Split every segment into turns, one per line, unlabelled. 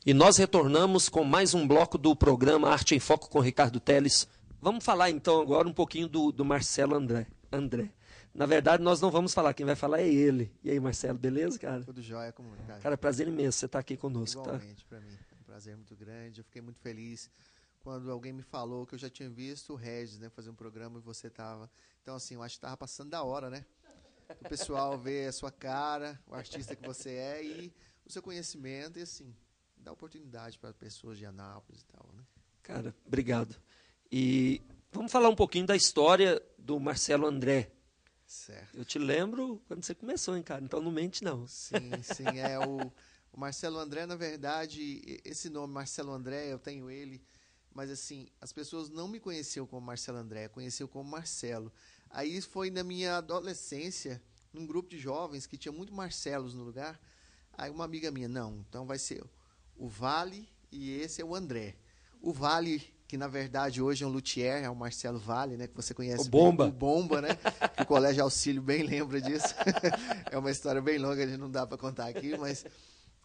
E nós retornamos com mais um bloco do programa Arte em Foco com Ricardo Teles. Vamos falar então agora um pouquinho do Marcelo André. Na verdade, nós não vamos falar, quem vai falar é ele. E aí, Marcelo, beleza, cara?
Tudo jóia, como Ricardo?
Cara, prazer imenso você estar aqui conosco.
Igualmente, para mim. É um prazer muito grande. Eu fiquei muito feliz quando alguém me falou que eu já tinha visto o Regis, né, fazer um programa e você estava. Então, assim, eu acho que estava passando da hora, né? O pessoal ver a sua cara, o artista que você é e o seu conhecimento e, assim, dar oportunidade para pessoas de Anápolis e tal, né?
Cara, obrigado. E vamos falar um pouquinho da história do Marcelo André.
Certo.
Eu te lembro quando você começou, hein, cara? Então não mente, não.
Sim, sim. O Marcelo André, na verdade, esse nome Marcelo André, eu tenho ele, mas assim, as pessoas não me conheciam como Marcelo André, conheciam como Marcelo. Aí foi na minha adolescência, num grupo de jovens que tinha muito Marcelos no lugar. Aí uma amiga minha, não, então vai ser o Vale e esse é o André. O Vale, que na verdade hoje é um luthier, é o Marcelo Vale, né, que você conhece.
O Bomba.
O Bomba, né, que o Colégio Auxílio bem lembra disso. É uma história bem longa, a gente não dá para contar aqui, mas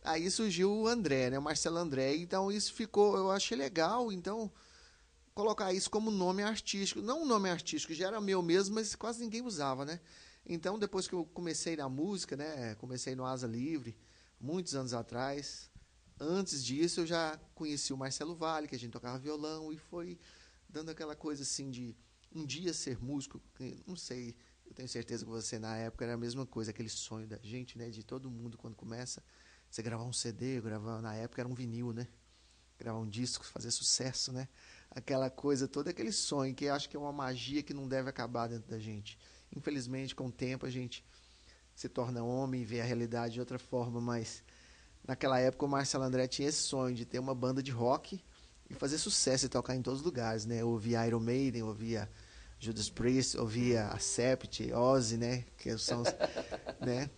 aí surgiu o André, né, o Marcelo André. Então isso ficou, eu achei legal, então colocar isso como nome artístico. Não um nome artístico, já era meu mesmo, mas quase ninguém usava, né? Então, depois que eu comecei na música, né, comecei no Asa Livre, muitos anos atrás, antes disso eu já conheci o Marcelo Vale, que a gente tocava violão, e foi dando aquela coisa assim de um dia ser músico, não sei, eu tenho certeza que você na época era a mesma coisa, aquele sonho da gente, né, de todo mundo quando começa, você gravar um CD, gravar, na época era um vinil, né, gravar um disco, fazer sucesso, né, aquela coisa toda, aquele sonho, que eu acho que é uma magia que não deve acabar dentro da gente. Infelizmente, com o tempo, a gente se torna homem e vê a realidade de outra forma, mas naquela época o Marcelo André tinha esse sonho de ter uma banda de rock e fazer sucesso e tocar em todos os lugares, né? Eu ouvia Iron Maiden, ouvia Judas Priest, ouvia Accept, Ozzy, né? Que são, né?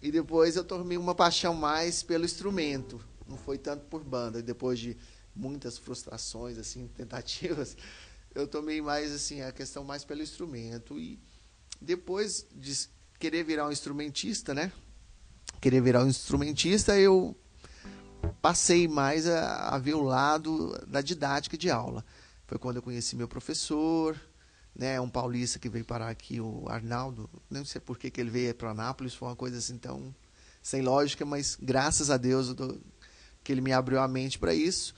E depois eu tomei uma paixão mais pelo instrumento, não foi tanto por banda. Depois de muitas frustrações, assim, tentativas, eu tomei mais assim a questão mais pelo instrumento. E depois de querer virar um instrumentista, né? Querer virar um instrumentista, eu passei mais a ver o lado da didática de aula. Foi quando eu conheci meu professor, né? Um paulista que veio parar aqui, o Arnaldo. Não sei por que ele veio para Anápolis, foi uma coisa assim tão sem lógica, mas graças a Deus que ele me abriu a mente para isso.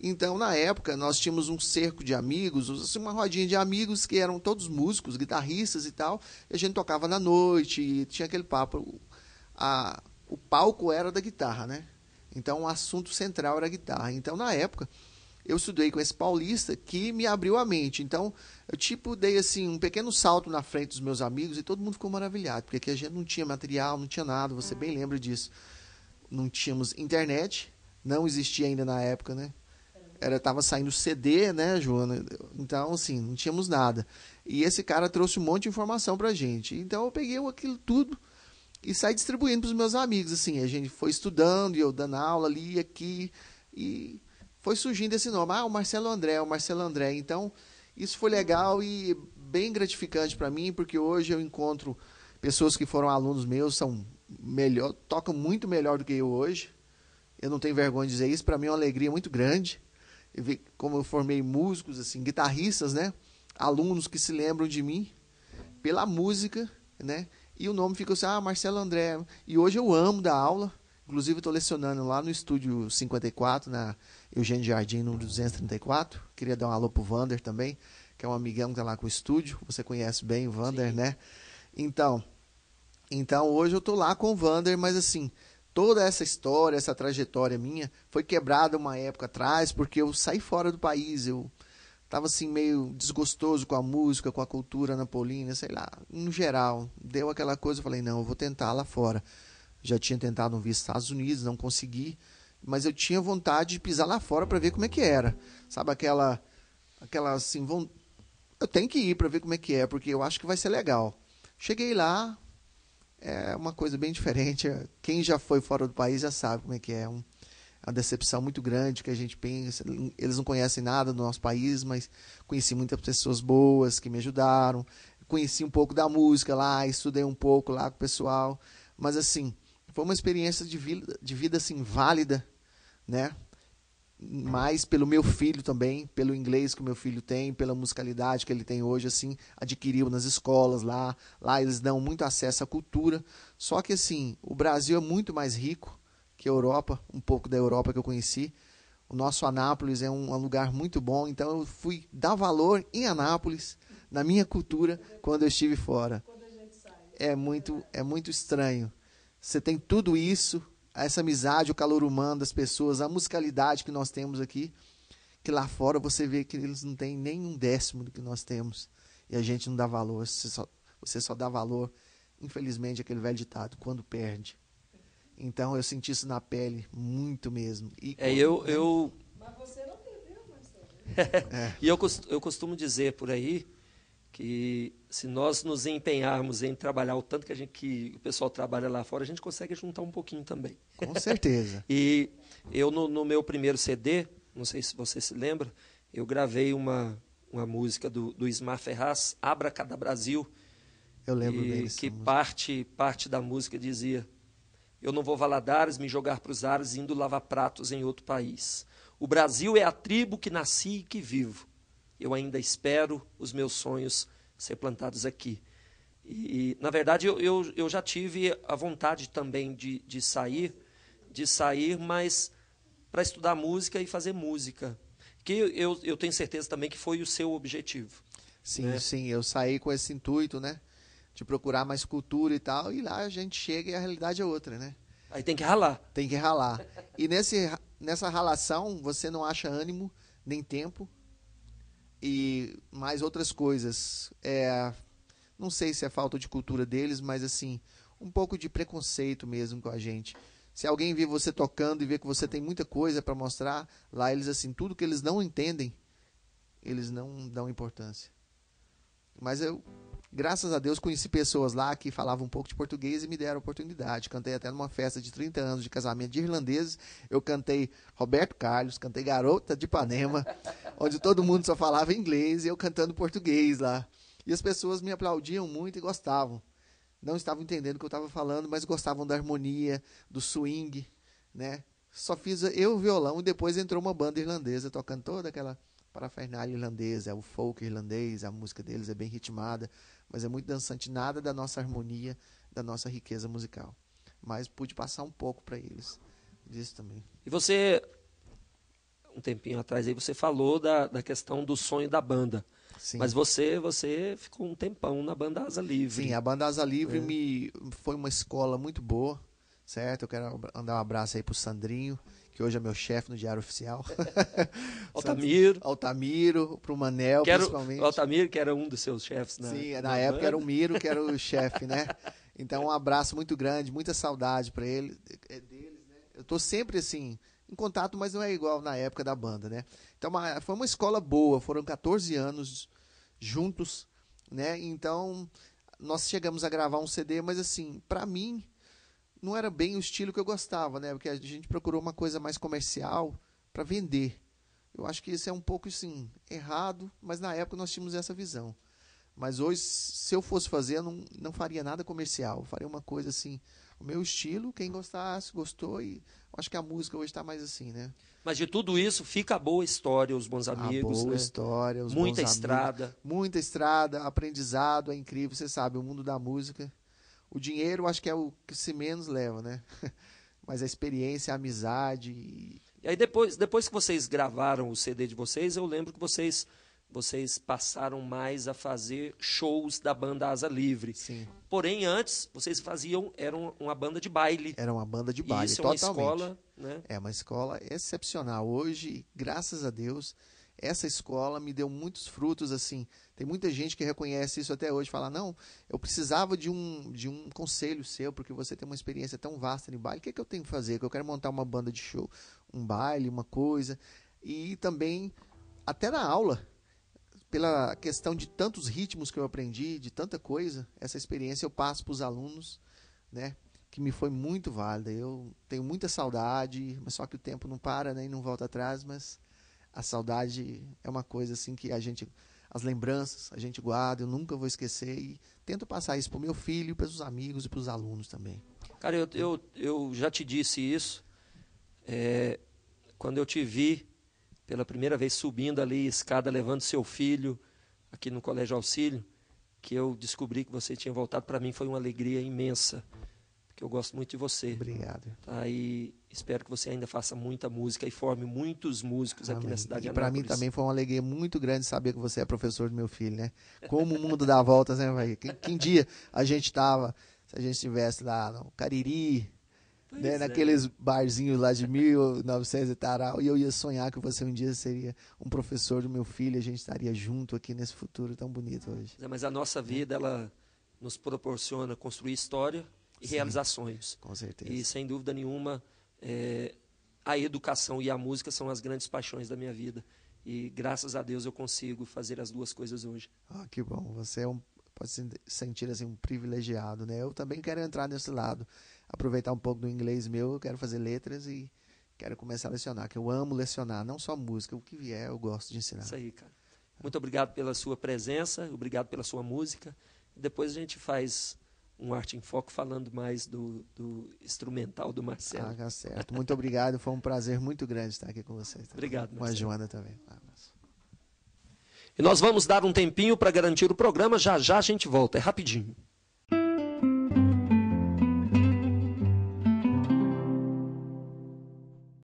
Então, na época, nós tínhamos um cerco de amigos, assim, uma rodinha de amigos que eram todos músicos, guitarristas e tal, e a gente tocava na noite, e tinha aquele papo. O palco era da guitarra, né? Então, o assunto central era a guitarra. Então, na época, eu estudei com esse paulista que me abriu a mente. Então, eu dei assim um pequeno salto na frente dos meus amigos e todo mundo ficou maravilhado, porque aqui a gente não tinha material, não tinha nada, você bem lembra disso. Não tínhamos internet, não existia ainda na época, né? Tava saindo CD, né, Joana? Então, assim, não tínhamos nada. E esse cara trouxe um monte de informação pra gente. Então, eu peguei aquilo tudo e saí distribuindo pros meus amigos, assim. A gente foi estudando e eu dando aula ali, aqui. E foi surgindo esse nome. O Marcelo André, o Marcelo André. Então, isso foi legal e bem gratificante para mim, porque hoje eu encontro pessoas que foram alunos meus, são melhor, tocam muito melhor do que eu hoje. Eu não tenho vergonha de dizer isso. Para mim é uma alegria muito grande. Como eu formei músicos, assim, guitarristas, né? Alunos que se lembram de mim pela música, né? E o nome ficou assim, Marcelo André. E hoje eu amo dar aula. Inclusive, estou lecionando lá no Estúdio 54, na Eugênio Jardim, no 234. Queria dar um alô pro Vander também, que é um amigão que está lá com o estúdio. Você conhece bem o Vander, sim, né? Então, hoje eu estou lá com o Vander, mas assim, toda essa história, essa trajetória minha, foi quebrada uma época atrás, porque eu saí fora do país, eu estava assim meio desgostoso com a música, com a cultura napolina, sei lá, no geral. Deu aquela coisa, eu falei, não, eu vou tentar lá fora. Já tinha tentado vir aos Estados Unidos, não consegui, mas eu tinha vontade de pisar lá fora para ver como é que era. Sabe aquela assim, eu tenho que ir para ver como é que é, porque eu acho que vai ser legal. Cheguei lá, é uma coisa bem diferente. Quem já foi fora do país já sabe como é que é. Uma decepção muito grande que a gente pensa. Eles não conhecem nada do nosso país, mas conheci muitas pessoas boas que me ajudaram. Conheci um pouco da música lá, estudei um pouco lá com o pessoal. Mas assim, foi uma experiência de vida assim, válida, né? mais pelo meu filho também, pelo inglês que o meu filho tem, pela musicalidade que ele tem hoje, assim, adquiriu nas escolas lá. Lá eles dão muito acesso à cultura. Só que, assim, o Brasil é muito mais rico que a Europa, um pouco da Europa que eu conheci. O nosso Anápolis é um lugar muito bom, então eu fui dar valor em Anápolis, na minha cultura, quando eu estive fora. É muito estranho. Você tem tudo isso, essa amizade, o calor humano das pessoas, a musicalidade que nós temos aqui, que lá fora você vê que eles não têm nem um décimo do que nós temos. E a gente não dá valor, você só dá valor, infelizmente, aquele velho ditado, quando perde. Então eu senti isso na pele, muito mesmo. E
Mas você não perdeu, Marcelo.
E eu costumo dizer por aí que se nós nos empenharmos em trabalhar o tanto que o pessoal trabalha lá fora, a gente consegue juntar um pouquinho também.
Com certeza.
E eu, no meu primeiro CD, não sei se você se lembra, eu gravei uma música do Ismar Ferraz, Abracadabra Brasil.
Eu lembro bem
que parte da música dizia: eu não vou Valadares me jogar para os ares indo lavar pratos em outro país. O Brasil é a tribo que nasci e que vivo. Eu ainda espero os meus sonhos ser plantados aqui. E na verdade, eu já tive a vontade também de sair, mas para estudar música e fazer música. Que eu tenho certeza também que foi o seu objetivo.
Sim,
né?
sim, eu saí com esse intuito, né? De procurar mais cultura e tal, e lá a gente chega e a realidade é outra, né?
Aí tem que ralar.
Tem que ralar. E nessa ralação, você não acha ânimo, nem tempo, e mais outras coisas. Não sei se é falta de cultura deles, mas assim, um pouco de preconceito mesmo com a gente. Se alguém vê você tocando e vê que você tem muita coisa para mostrar, lá eles, assim, tudo que eles não entendem, eles não dão importância. Mas eu, graças a Deus, conheci pessoas lá que falavam um pouco de português e me deram oportunidade. Cantei até numa festa de 30 anos de casamento de irlandeses. Eu cantei Roberto Carlos, cantei Garota de Ipanema, onde todo mundo só falava inglês e eu cantando português lá. E as pessoas me aplaudiam muito e gostavam. Não estavam entendendo o que eu estava falando, mas gostavam da harmonia, do swing, né? Só fiz eu o violão e depois entrou uma banda irlandesa tocando toda aquela parafernália irlandesa, o folk irlandês, a música deles é bem ritmada, mas é muito dançante, nada da nossa harmonia, da nossa riqueza musical. Mas pude passar um pouco para eles disso também.
E você, um tempinho atrás, aí você falou da questão do sonho da banda.
Sim.
Mas você ficou um tempão na banda Asa Livre.
Sim, a banda Asa Livre foi uma escola muito boa, certo? Eu quero mandar um abraço aí pro Sandrinho, que hoje é meu chefe no Diário Oficial. Altamiro, pro Manel, principalmente.
O Altamiro, que era um dos seus chefes, né?
Sim, na época banda. Era o Miro, que era o chefe, né? Então, um abraço muito grande, muita saudade para ele. É deles, né? Eu tô sempre, assim, em contato, mas não é igual na época da banda, né? Então, foi uma escola boa, foram 14 anos juntos, né? Então, nós chegamos a gravar um CD, mas, assim, para mim, não era bem o estilo que eu gostava, né? Porque a gente procurou uma coisa mais comercial para vender. Eu acho que isso é um pouco, assim, errado, mas na época nós tínhamos essa visão. Mas hoje, se eu fosse fazer, eu não faria nada comercial. Eu faria uma coisa, assim, o meu estilo, quem gostasse, gostou, e eu acho que a música hoje está mais assim, né?
Mas de tudo isso, fica a boa história, os bons amigos,
a boa
né?
história, os
muita
bons
estrada.
Amigos, muita estrada, aprendizado, é incrível, você sabe, o mundo da música. O dinheiro, acho que é o que se menos leva, né? Mas a experiência, a amizade.
E aí, depois que vocês gravaram o CD de vocês, eu lembro que vocês passaram mais a fazer shows da banda Asa Livre.
Sim.
Porém, antes, vocês eram uma banda de baile.
Era uma banda de baile,
isso
totalmente.
É uma escola, né?
É uma escola excepcional. Hoje, graças a Deus, essa escola me deu muitos frutos, assim. Tem muita gente que reconhece isso até hoje, fala, não, eu precisava de um conselho seu, porque você tem uma experiência tão vasta em baile, o que é que eu tenho que fazer? Que eu quero montar uma banda de show, um baile, uma coisa. E também, até na aula, pela questão de tantos ritmos que eu aprendi, de tanta coisa, essa experiência eu passo para os alunos, né? Que me foi muito válida. Eu tenho muita saudade, mas só que o tempo não para, né, e não volta atrás, mas a saudade é uma coisa assim que as lembranças a gente guarda, eu nunca vou esquecer e tento passar isso para o meu filho, para os amigos e para os alunos também.
Cara, eu já te disse isso, quando eu te vi pela primeira vez subindo ali, escada, levando seu filho aqui no Colégio Auxílio, que eu descobri que você tinha voltado. Para mim foi uma alegria imensa, porque eu gosto muito de você.
Obrigado.
Tá? E espero que você ainda faça muita música e forme muitos músicos aqui na cidade de
Anápolis. Para mim também foi uma alegria muito grande saber que você é professor do meu filho, né? Como o mundo dá voltas, né, velho? Que dia a gente tava, se a gente estivesse lá no Cariri, né, naqueles barzinhos lá de 1900 e tal, e eu ia sonhar que você um dia seria um professor do meu filho, a gente estaria junto aqui nesse futuro tão bonito hoje.
Mas a nossa vida, ela nos proporciona construir história e realizar sonhos.
Com certeza.
E, sem dúvida nenhuma, a educação e a música são as grandes paixões da minha vida. E, graças a Deus, eu consigo fazer as duas coisas hoje.
Ah, que bom. Você pode se sentir assim, um privilegiado, né? Eu também quero entrar nesse lado. Aproveitar um pouco do inglês meu, eu quero fazer letras e quero começar a lecionar, que eu amo lecionar, não só música, o que vier eu gosto de ensinar.
Isso aí, cara. Muito obrigado pela sua presença, obrigado pela sua música. Depois a gente faz um Arte em Foco falando mais do instrumental do Marcelo.
Ah, tá certo. Muito obrigado, foi um prazer muito grande estar aqui com vocês.
Obrigado,
Marcelo. Com a Joana também.
E nós vamos dar um tempinho para garantir o programa, já já a gente volta, é rapidinho.